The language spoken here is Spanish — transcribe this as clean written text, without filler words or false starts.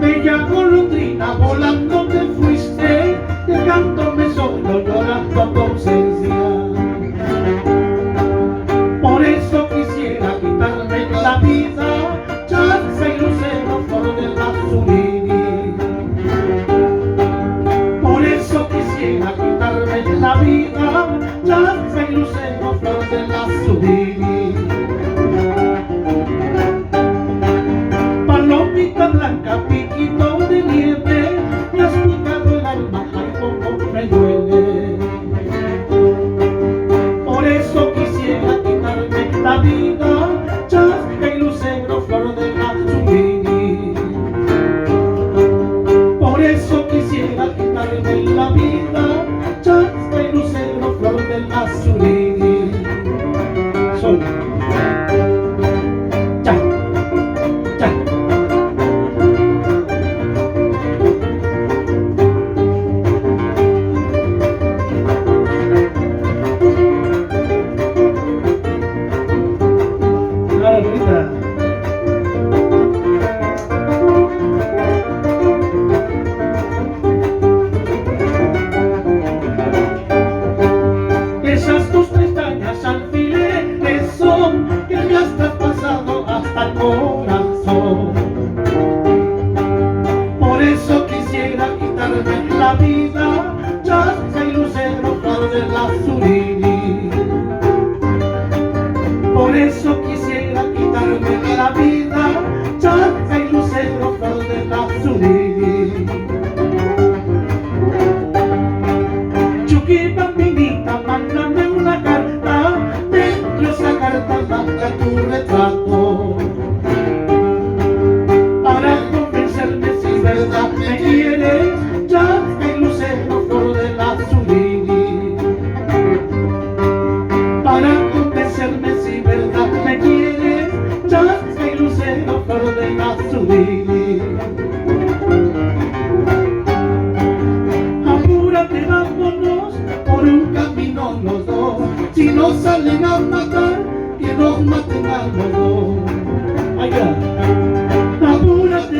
Bella golondrina, volando te fuiste, dejándome solo llorando a tu ausencia. Por eso quisiera quitarme la vida, chanza y lucero, flor del azurini. Por eso quisiera quitarme la vida, chanza y lucero, flor del azurini. Palomita blanca, piquito de nieve, me has picado el alma, ay como me duele. Por eso quisiera quitarme la vida, chasca y lucero, flor del azurini. Por eso quisiera quitarme la vida, chasca y lucero, flor del azurini. Sol. Cha, cha. Esas tus pestañas alfileres son que me has traspasado hasta el corazón. Por eso quisiera quitarme la vida, chasca y lucero, flor del azurini. Por eso quisiera quitarme la vida, chasca y lucero, flor del azurini. Chucky bambinita, mándame una carta, dentro esa carta marca tu retrato, para convencerme si es verdad me quieres, chasca y lucero, flor del azurini. Para convencerme si es verdad me quieres, chasca y lucero, flor del azurini. Apúrate, vámonos por un camino los dos, si nos salen a matar, que nos maten a los dos. Allá.